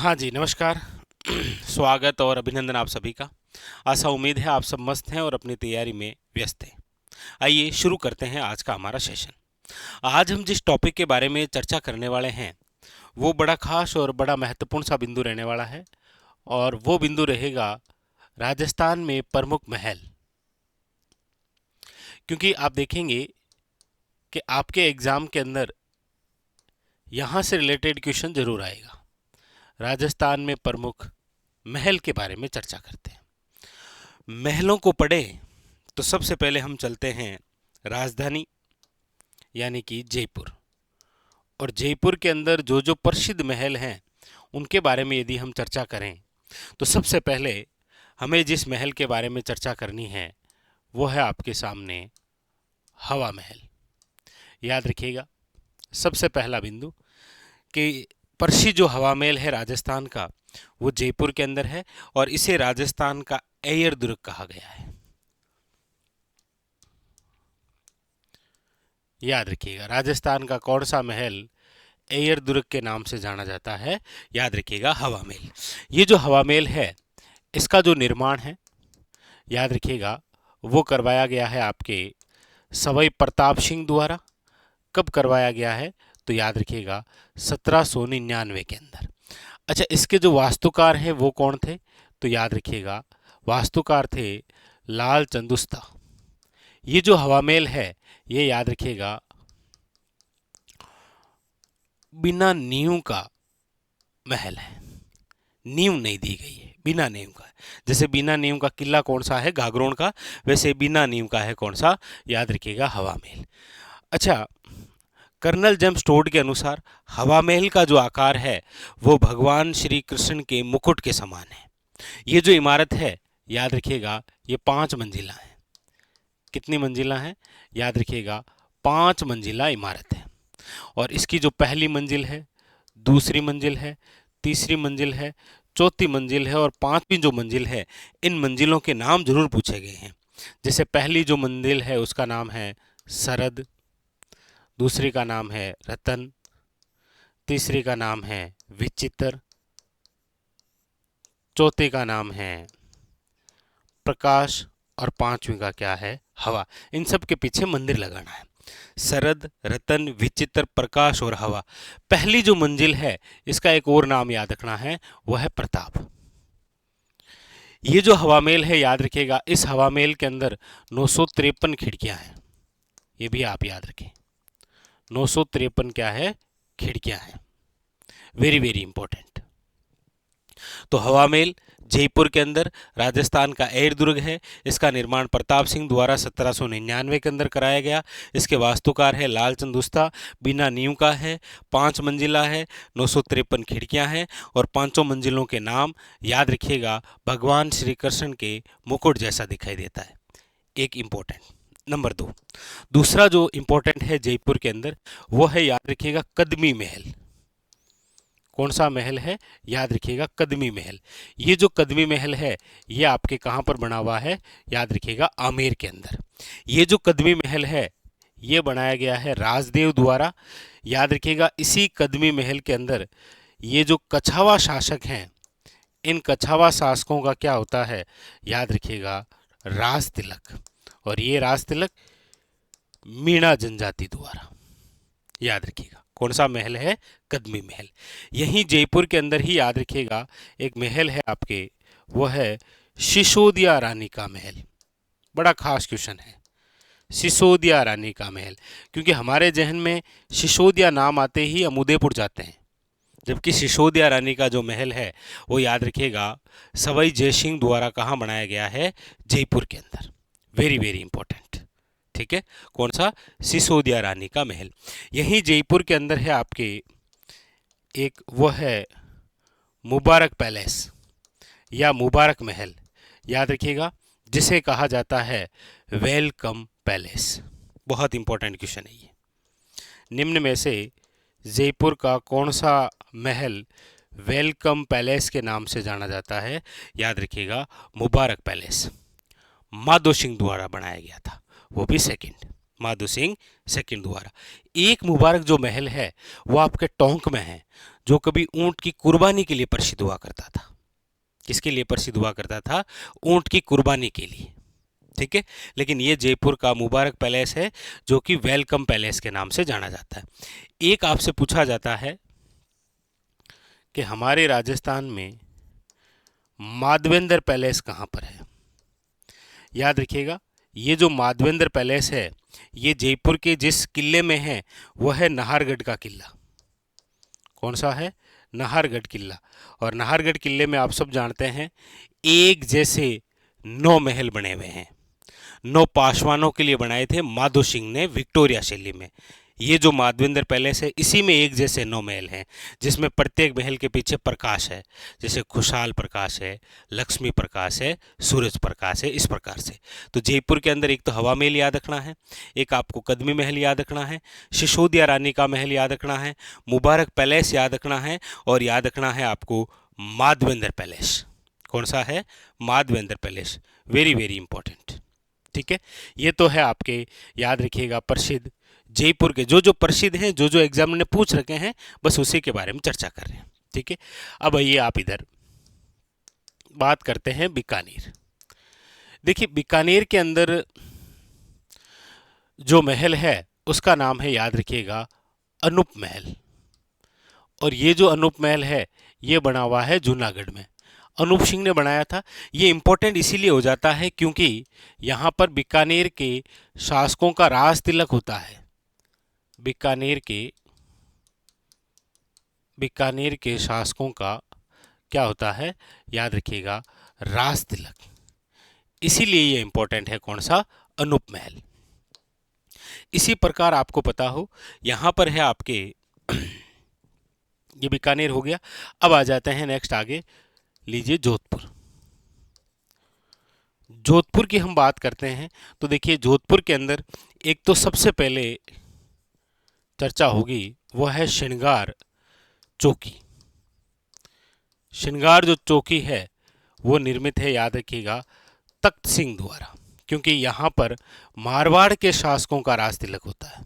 हाँ जी, नमस्कार। स्वागत और अभिनंदन आप सभी का। आशा उम्मीद है आप सब मस्त हैं और अपनी तैयारी में व्यस्त हैं। आइए शुरू करते हैं आज का हमारा सेशन। आज हम जिस टॉपिक के बारे में चर्चा करने वाले हैं वो बड़ा खास और बड़ा महत्वपूर्ण सा बिंदु रहने वाला है, और वो बिंदु रहेगा राजस्थान में प्रमुख महल। क्योंकि आप देखेंगे कि आपके एग्ज़ाम के अंदर यहाँ से रिलेटेड क्वेश्चन जरूर आएगा। राजस्थान में प्रमुख महल के बारे में चर्चा करते हैं। महलों को पढ़ें तो सबसे पहले हम चलते हैं राजधानी यानी कि जयपुर। और जयपुर के अंदर जो जो प्रसिद्ध महल हैं उनके बारे में यदि हम चर्चा करें तो सबसे पहले हमें जिस महल के बारे में चर्चा करनी है वो है आपके सामने हवा महल। याद रखिएगा सबसे पहला बिंदु कि प्रसिद्ध जो हवा महल है राजस्थान का वो जयपुर के अंदर है, और इसे राजस्थान का एयर दुर्ग कहा गया है। याद रखिएगा राजस्थान का कौन सा महल एयर दुर्ग के नाम से जाना जाता है? याद रखिएगा हवा महल। ये जो हवा महल है इसका जो निर्माण है, याद रखिएगा, वो करवाया गया है आपके सवाई प्रताप सिंह द्वारा। कब करवाया गया है? तो याद रखिएगा 1799 के अंदर। अच्छा, इसके जो वास्तुकार हैं वो कौन थे? तो याद रखिएगा वास्तुकार थे लाल चंदुस्ता। ये जो हवा महल है ये याद रखिएगा बिना नींव का महल है। नींव नहीं दी गई है, बिना नींव का है। जैसे बिना नींव का किला कौन सा है? घाघरोण का। वैसे बिना नींव का है कौन सा? याद रखिएगा हवा महल। अच्छा, कर्नल जेम्स टोड के अनुसार हवा महल का जो आकार है वो भगवान श्री कृष्ण के मुकुट के समान है। ये जो इमारत है याद रखिएगा ये 5 मंजिला है। कितनी मंजिला है? याद रखिएगा 5 मंजिला इमारत है। और इसकी जो पहली मंजिल है, दूसरी मंजिल है, तीसरी मंजिल है, चौथी मंजिल है और 5वीं जो मंजिल है, इन मंजिलों के नाम जरूर पूछे गए हैं। जैसे पहली जो मंजिल है उसका नाम है शरद, दूसरी का नाम है रतन, तीसरी का नाम है विचित्र, चौथी का नाम है प्रकाश और 5वीं का क्या है? हवा। इन सब के पीछे मंदिर लगाना है। शरद, रतन, विचित्र, प्रकाश और हवा। पहली जो मंजिल है इसका एक और नाम याद रखना है, वह है प्रताप। ये जो हवा महल है याद रखिएगा इस हवा महल के अंदर 953 खिड़कियां हैं। ये भी आप याद रखें, 953 क्या है? खिड़कियां हैं। Very very important. तो हवा महल जयपुर के अंदर राजस्थान का एयर दुर्ग है। इसका निर्माण प्रताप सिंह द्वारा 1799 के अंदर कराया गया। इसके वास्तुकार है लालचंद उस्ता। बिना नींव का है, 5 मंजिला है, 953 खिड़कियां हैं और 5 मंजिलों के नाम याद रखिएगा भगवान श्री कृष्ण के मुकुट जैसा दिखाई देता है। एक इम्पोर्टेंट। नंबर 2, दूसरा जो इम्पोर्टेंट है जयपुर के अंदर वो है याद रखिएगा कदमी महल। कौन सा महल है? याद रखिएगा कदमी महल। ये जो कदमी महल है ये आपके कहाँ पर बना हुआ है? याद रखिएगा आमेर के अंदर। ये जो कदमी महल है ये बनाया गया है राजदेव द्वारा। याद रखिएगा इसी कदमी महल के अंदर ये जो कछावा शासक हैं, इन कछावा शासकों का क्या होता है? याद रखिएगा राज तिलक। और ये राज तिलक मीणा जनजाति द्वारा। याद रखिएगा कौन सा महल है? कदमी महल। यहीं जयपुर के अंदर ही याद रखिएगा एक महल है आपके, वो है सिसोदिया रानी का महल। बड़ा खास क्वेश्चन है, सिसोदिया रानी का महल। क्योंकि हमारे जहन में सिसोदिया नाम आते ही हम उदयपुर जाते हैं, जबकि सिसोदिया रानी का जो महल है वो याद रखिएगा सवाई जयसिंह द्वारा कहाँ बनाया गया है? जयपुर के अंदर। Very very important. ठीक है, कौन सा? सिसोदिया रानी का महल। यहीं जयपुर के अंदर है आपके एक, वो है मुबारक पैलेस या मुबारक महल। याद रखिएगा जिसे कहा जाता है वेलकम पैलेस। बहुत इंपॉर्टेंट क्वेश्चन है ये। निम्न में से जयपुर का कौन सा महल वेलकम पैलेस के नाम से जाना जाता है? याद रखिएगा मुबारक पैलेस। माधो सिंह द्वारा बनाया गया था, वो भी सेकंड। माधो सिंह सेकंड द्वारा। एक मुबारक जो महल है वो आपके टोंक में है, जो कभी ऊंट की कुर्बानी के लिए प्रसिद्ध हुआ करता था। किसके लिए प्रसिद्ध हुआ करता था? ऊंट की कुर्बानी के लिए। ठीक है, लेकिन ये जयपुर का मुबारक पैलेस है जो कि वेलकम पैलेस के नाम से जाना जाता है। एक आपसे पूछा जाता है कि हमारे राजस्थान में माधवेंद्र पैलेस कहाँ पर है। याद रखिएगा, ये जो माधवेंद्र पैलेस है ये जयपुर के जिस किले में है वह है नाहरगढ़ का किला। कौन सा है? नाहरगढ़ किला। और नाहरगढ़ किले में आप सब जानते हैं एक जैसे 9 महल बने हुए हैं। 9 पासवानों के लिए बनाए थे माधो सिंह ने विक्टोरिया शैली में। ये जो माधवेंद्र पैलेस है इसी में एक जैसे 9 महल हैं, जिसमें प्रत्येक महल के पीछे प्रकाश है, जैसे खुशहाल प्रकाश है, लक्ष्मी प्रकाश है, सूरज प्रकाश है, इस प्रकार से। तो जयपुर के अंदर एक तो हवा महल याद रखना है, एक आपको कदमी महल याद रखना है, सिसोदिया रानी का महल याद रखना है, मुबारक पैलेस याद रखना है, और याद रखना है आपको माधवेंद्र पैलेस। कौन सा है? Madhavendra palace. Very very important. ठीक है, ये तो है आपके, याद रखिएगा, प्रसिद्ध जयपुर के जो जो प्रसिद्ध हैं, जो जो एग्जाम ने पूछ रखे हैं, बस उसी के बारे में चर्चा कर रहे हैं। ठीक है, अब आइए आप इधर बात करते हैं बीकानेर। देखिए, बीकानेर के अंदर जो महल है उसका नाम है, याद रखिएगा, अनूप महल। और ये जो अनूप महल है ये बना हुआ है जूनागढ़ में, अनूप सिंह ने बनाया था। ये इंपॉर्टेंट इसीलिए हो जाता है क्योंकि यहाँ पर बीकानेर के शासकों का राज तिलक होता है। बीकानेर के शासकों का क्या होता है? याद रखिएगा, राज तिलक। इसीलिए ये इंपॉर्टेंट है। कौन सा? अनूप महल। इसी प्रकार आपको पता हो यहाँ पर है आपके ये बीकानेर हो गया। अब आ जाते हैं नेक्स्ट आगे, लीजिए जोधपुर। जोधपुर की हम बात करते हैं तो देखिए जोधपुर के अंदर एक तो सबसे पहले चर्चा होगी वो है श्रृंगार चौकी। श्रृंगार जो चौकी है वो निर्मित है, याद रखिएगा, तख्त सिंह द्वारा, क्योंकि यहाँ पर मारवाड़ के शासकों का राज तिलक होता है।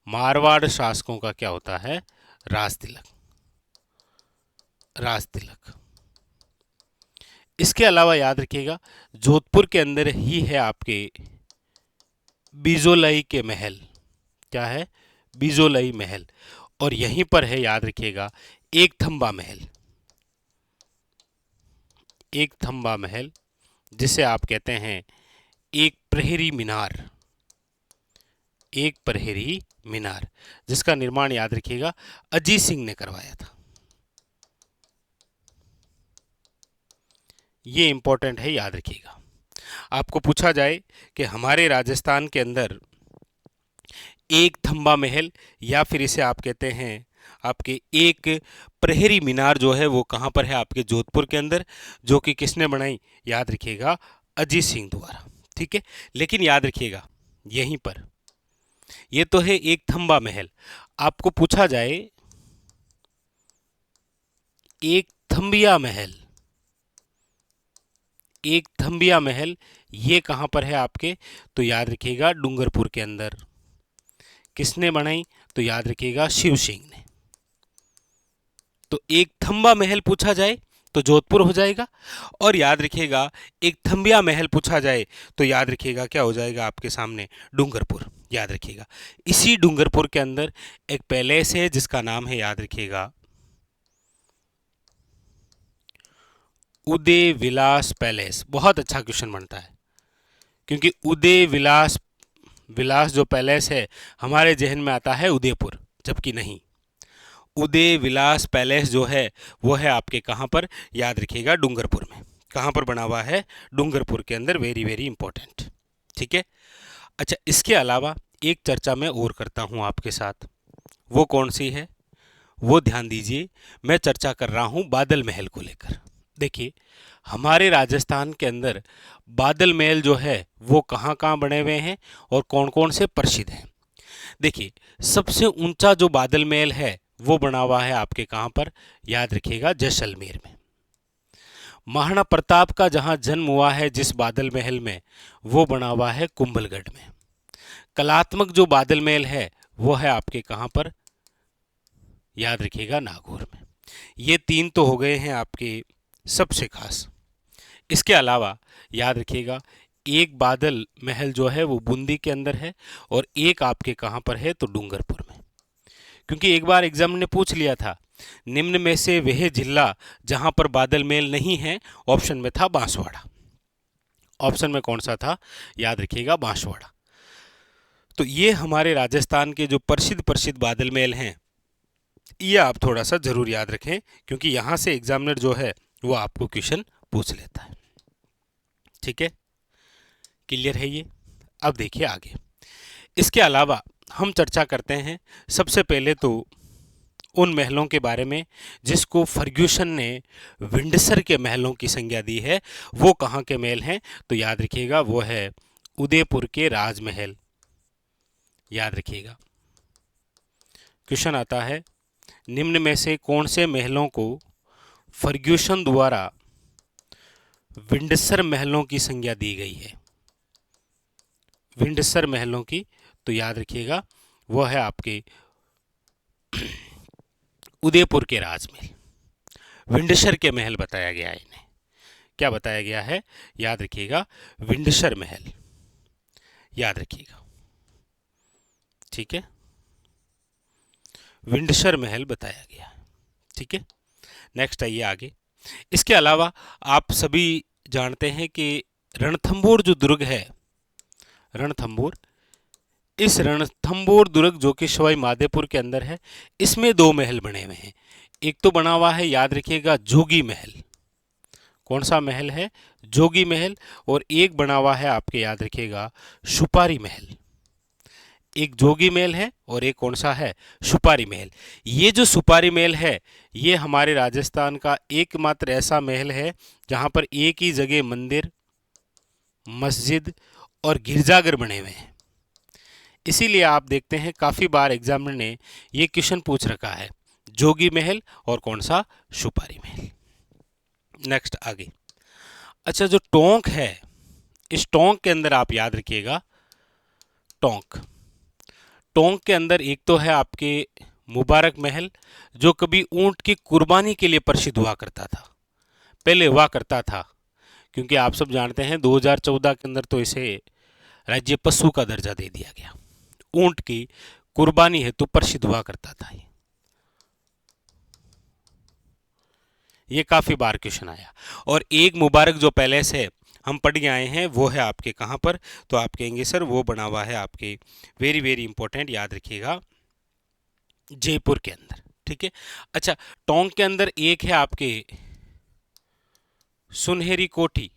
मारवाड़ शासकों का क्या होता है? राज तिलक। राज तिलक। इसके अलावा याद रखिएगा जोधपुर के अंदर ही है आपके बिजोलई के महल। क्या है? बिजोलई महल। और यहीं पर है, याद रखिएगा, एक थंबा महल। एक थंबा महल जिसे आप कहते हैं एक प्रहरी मीनार। एक प्रहरी मीनार जिसका निर्माण, याद रखिएगा, अजीत सिंह ने करवाया था। ये इंपॉर्टेंट है, याद रखिएगा। आपको पूछा जाए कि हमारे राजस्थान के अंदर एक थंबा महल या फिर इसे आप कहते हैं आपके एक प्रहरी मीनार जो है वो कहाँ पर है? आपके जोधपुर के अंदर, जो कि किसने बनाई? याद रखिएगा, अजीत सिंह द्वारा। ठीक है, लेकिन याद रखिएगा यहीं पर ये तो है एक थंबा महल। आपको पूछा जाए एक थंबिया महल, एक थंबिया महल ये कहाँ पर है आपके? तो याद रखिएगा डूंगरपुर के अंदर। किसने बनाई? तो याद रखिएगा शिव सिंह ने। तो एक थंबा महल पूछा जाए तो जोधपुर हो जाएगा, और याद रखिएगा एक थंबिया महल पूछा जाए तो याद रखिएगा क्या हो जाएगा आपके सामने? डूंगरपुर। याद रखिएगा इसी डूंगरपुर के अंदर एक पैलेस है जिसका नाम है, याद रखिएगा, उदय विलास पैलेस। बहुत अच्छा क्वेश्चन बनता है क्योंकि उदय विलास जो पैलेस है हमारे जहन में आता है उदयपुर, जबकि नहीं। उदय विलास पैलेस जो है वो है आपके कहाँ पर? याद रखिएगा डूंगरपुर में। कहाँ पर बना हुआ है? डूंगरपुर के अंदर। Very very important. ठीक है, अच्छा, इसके अलावा एक चर्चा मैं और करता हूँ आपके साथ। वो कौन सी है? वो ध्यान दीजिए, मैं चर्चा कर रहा हूँ बादल महल को लेकर। देखिए, हमारे राजस्थान के अंदर बादल महल जो है वो कहाँ कहाँ बने हुए हैं और कौन कौन से प्रसिद्ध हैं। देखिए, सबसे ऊंचा जो बादल महल है वो बना हुआ है आपके कहाँ पर? याद रखिएगा जैसलमेर में। महाराणा प्रताप का जहाँ जन्म हुआ है जिस बादल महल में, वो बना हुआ है कुंभलगढ़ में। कलात्मक जो बादल महल है वो है आपके कहाँ पर, याद रखिएगा नागौर में। ये 3 तो हो गए हैं आपके सबसे खास। इसके अलावा याद रखिएगा एक बादल महल जो है वो बूंदी के अंदर है और एक आपके कहाँ पर है तो डूंगरपुर में। क्योंकि एक बार एग्जाम ने पूछ लिया था निम्न में से वह जिला जहां पर बादल महल नहीं है, ऑप्शन में था बांसवाड़ा। ऑप्शन में कौन सा था, याद रखिएगा बांसवाड़ा। तो ये हमारे राजस्थान के जो प्रसिद्ध प्रसिद्ध बादल महल हैं ये आप थोड़ा सा जरूर याद रखें, क्योंकि यहां से एग्जामिनर जो है वो आपको क्वेश्चन पूछ लेता है। ठीक है, क्लियर है ये। अब देखिए आगे, इसके अलावा हम चर्चा करते हैं सबसे पहले तो उन महलों के बारे में जिसको फर्ग्यूसन ने विंडसर के महलों की संज्ञा दी है। वो कहाँ के महल हैं, तो याद रखिएगा वो है उदयपुर के राजमहल। याद रखिएगा क्वेश्चन आता है निम्न में से कौन से महलों को फर्ग्यूसन द्वारा विंडसर महलों की संज्ञा दी गई है। विंडसर महलों की, तो याद रखिएगा वो है आपके उदयपुर के राजमहल। विंडसर के महल बताया गया है इन्हें। क्या बताया गया है, याद रखिएगा विंडसर महल, याद रखिएगा। ठीक है, विंडसर महल बताया गया है। ठीक है, नेक्स्ट आइए आगे। इसके अलावा आप सभी जानते हैं कि रणथंभौर जो दुर्ग है, रणथंभौर, इस रणथंभौर दुर्ग जो कि सवाई माधोपुर के अंदर है, इसमें 2 महल बने हुए हैं। एक तो बना हुआ है याद रखिएगा जोगी महल। कौन सा महल है, जोगी महल। और एक बना हुआ है आपके याद रखिएगा सुपारी महल। एक जोगी महल है और एक कौन सा है, सुपारी महल। ये जो सुपारी महल है ये हमारे राजस्थान का एकमात्र ऐसा महल है जहां पर एक ही जगह मंदिर, मस्जिद और गिरजाघर बने हुए हैं। इसीलिए आप देखते हैं काफी बार एग्जामिनर ने ये क्वेश्चन पूछ रखा है, जोगी महल और कौन सा, सुपारी महल। नेक्स्ट आगे। अच्छा, जो टोंक है, इस टोंक के अंदर आप याद रखिएगा टोंक, टोंक के अंदर एक तो है आपके मुबारक महल जो कभी ऊंट की कुर्बानी के लिए प्रसिद्ध हुआ करता था, पहले हुआ करता था, क्योंकि आप सब जानते हैं 2014 के अंदर तो इसे राज्य पशु का दर्जा दे दिया गया। ऊंट की कुर्बानी हेतु प्रसिद्ध हुआ करता था ये काफी बार क्वेश्चन आया। और एक मुबारक जो पैलेस है हम पढ़ के आए हैं वो है आपके कहाँ पर, तो आप कहेंगे सर वो बना हुआ है आपके, वेरी वेरी इंपॉर्टेंट, याद रखिएगा जयपुर के अंदर। ठीक है, अच्छा टोंक के अंदर एक है आपके सुनहरी कोठी,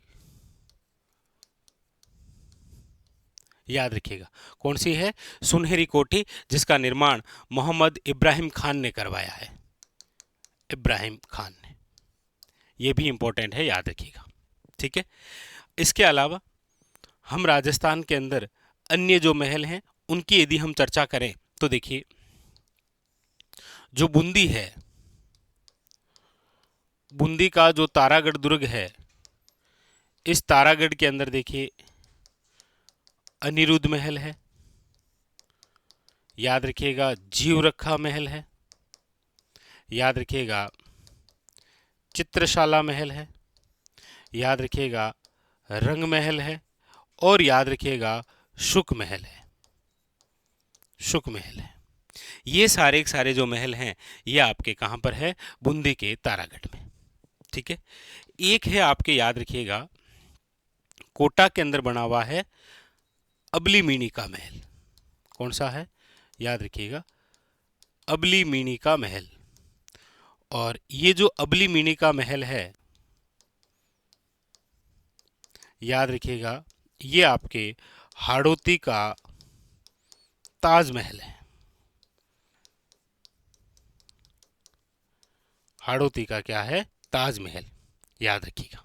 याद रखिएगा कौन सी है, सुनहरी कोठी, जिसका निर्माण मोहम्मद इब्राहिम खान ने करवाया है, इब्राहिम खान ने। यह भी इंपॉर्टेंट है, याद रखिएगा। ठीक है, इसके अलावा हम राजस्थान के अंदर अन्य जो महल हैं उनकी यदि हम चर्चा करें तो देखिए जो बूंदी है, बूंदी का जो तारागढ़ दुर्ग है, इस तारागढ़ के अंदर देखिए अनिरुद्ध महल है, याद रखिएगा जीवरखा महल है, याद रखिएगा चित्रशाला महल है, याद रखिएगा रंग महल है, और याद रखिएगा शुक महल है, शुक महल है। ये सारे के सारे जो महल हैं ये आपके कहाँ पर है, बूंदी के तारागढ़ में। ठीक है, एक है आपके याद रखिएगा कोटा के अंदर बना हुआ है अबली मीणी का महल। कौन सा है, याद रखिएगा अबली मीणी का महल। और ये जो अबली मीणी का महल है याद रखिएगा ये आपके हाड़ौती का ताजमहल है, हाड़ौती का क्या है, ताजमहल, याद रखिएगा।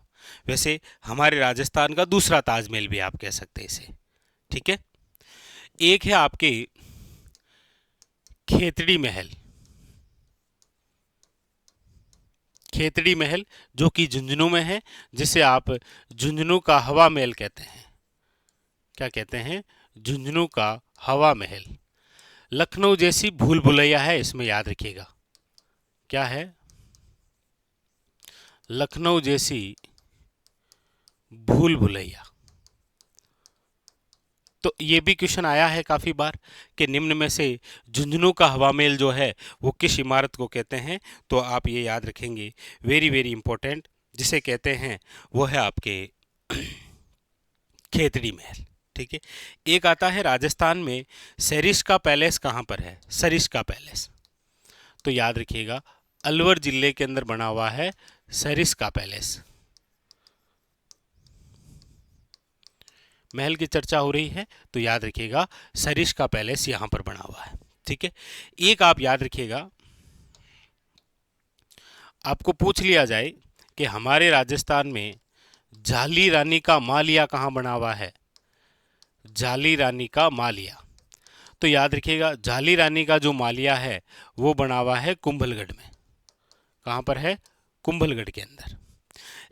वैसे हमारे राजस्थान का दूसरा ताजमहल भी आप कह सकते हैं इसे। ठीक है, एक है आपके खेतड़ी महल, खेतड़ी महल जो कि झुंझुनू में है, जिसे आप झुंझुनू का हवा महल कहते हैं। क्या कहते हैं, झुंझुनू का हवा महल। लखनऊ जैसी भूल भुलैया है, इसमें याद रखिएगा क्या है, लखनऊ जैसी भूल भुलैया। तो ये भी क्वेश्चन आया है काफी बार कि निम्न में से झुंझुनू का हवा महल जो है वो किस इमारत को कहते हैं, तो आप ये याद रखेंगे, वेरी वेरी इंपॉर्टेंट। जिसे कहते हैं वो है आपके खेतड़ी महल। ठीक है। एक आता है राजस्थान में सरिस्का पैलेस कहाँ पर है, सरिस्का पैलेस, तो याद रखिएगा अलवर जिले के अंदर बना हुआ है सरिस्का पैलेस। महल की चर्चा हो रही है तो याद रखिएगा सरिस्का पैलेस यहां पर बना हुआ है। ठीक है। एक आप याद रखिएगा, आपको पूछ लिया जाए कि हमारे राजस्थान में जाली रानी का मालिया कहाँ बना हुआ है, जाली रानी का मालिया, तो याद रखिएगा जाली रानी का जो मालिया है वो बना हुआ है कुंभलगढ़ में। कहाँ पर है, कुंभलगढ़ के अंदर।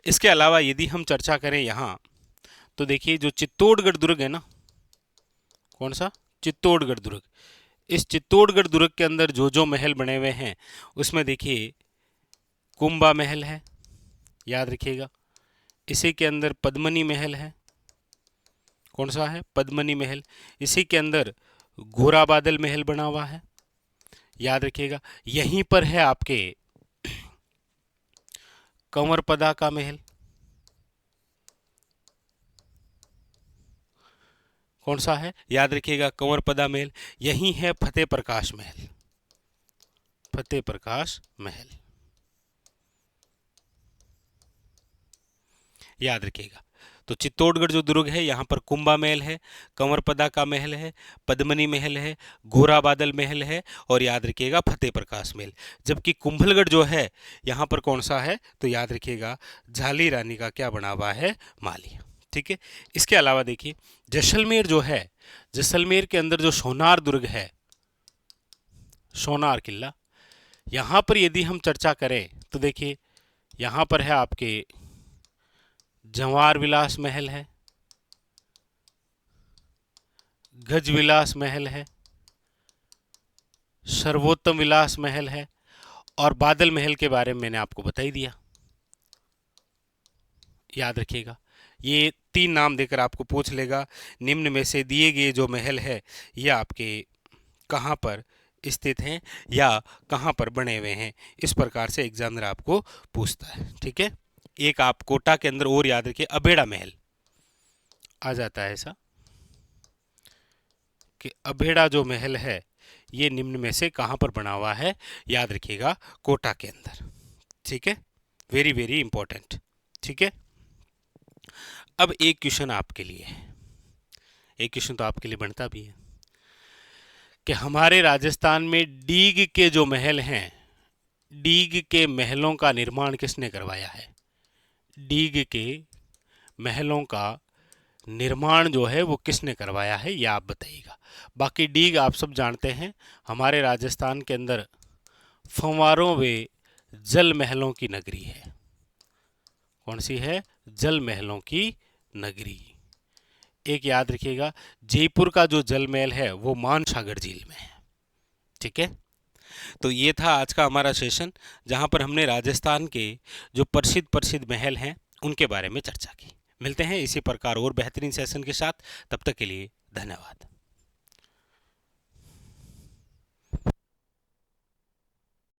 इसके अलावा यदि हम चर्चा करें यहाँ, तो देखिए जो चित्तौड़गढ़ दुर्ग है ना, कौन सा, चित्तौड़गढ़ दुर्ग, इस चित्तौड़गढ़ दुर्ग के अंदर जो जो महल बने हुए हैं उसमें देखिए कुंभा महल है, याद रखिएगा। इसी के अंदर पद्मनी महल है, कौन सा है, पद्मनी महल। इसी के अंदर घोराबादल महल बना हुआ है, याद रखिएगा। यहीं पर है आपके कंवरपदा का महल, कौन सा है, याद रखिएगा कंवरपदा महल। यहीं है फतेह प्रकाश महल, फतेह प्रकाश महल, याद रखिएगा। तो चित्तौड़गढ़ जो दुर्ग है यहाँ पर कुंभा महल है, कंवरपदा का महल है, पद्मनी महल है, घोराबादल महल है और याद रखिएगा फतेह प्रकाश महल। जबकि कुंभलगढ़ जो है यहाँ पर कौन सा है, तो याद रखिएगा झाली रानी का क्या बना हुआ है, मालिया। ठीक है। इसके अलावा देखिए जैसलमेर जो है, जैसलमेर के अंदर जो सोनार दुर्ग है, सोनार किला, यहाँ पर यदि हम चर्चा करें तो देखिए यहाँ पर है आपके जवाहर विलास महल है, गज विलास महल है, सर्वोत्तम विलास महल है और बादल महल के बारे में मैंने आपको बता ही दिया, याद रखिएगा। ये 3 नाम देकर आपको पूछ लेगा निम्न में से दिए गए जो महल है ये आपके कहाँ पर स्थित हैं या कहाँ पर बने हुए हैं, इस प्रकार से एग्जामिनर आपको पूछता है। ठीक है। एक आप कोटा के अंदर और याद रखिए अबेड़ा महल आ जाता है, ऐसा कि अबेड़ा जो महल है ये निम्न में से कहाँ पर बना हुआ है, याद रखिएगा कोटा के अंदर। ठीक है, वेरी वेरी इंपॉर्टेंट। ठीक है। अब एक क्वेश्चन आपके लिए है, एक क्वेश्चन तो आपके लिए बनता भी है कि हमारे राजस्थान में डीग के जो महल हैं, डीग के महलों का निर्माण किसने करवाया है, डीग के महलों का निर्माण जो है वो किसने करवाया है, यह आप बताइएगा। बाकी डीग आप सब जानते हैं, हमारे राजस्थान के अंदर फंवारों व जल महलों की नगरी है। कौन सी है, जल महलों की नगरी। एक याद रखिएगा जयपुर का जो जल महल है वो मानसागर झील में है। ठीक है। तो ये था आज का हमारा सेशन जहां पर हमने राजस्थान के जो प्रसिद्ध महल हैं उनके बारे में चर्चा की। मिलते हैं इसी प्रकार और बेहतरीन सेशन के साथ, तब तक के लिए धन्यवाद।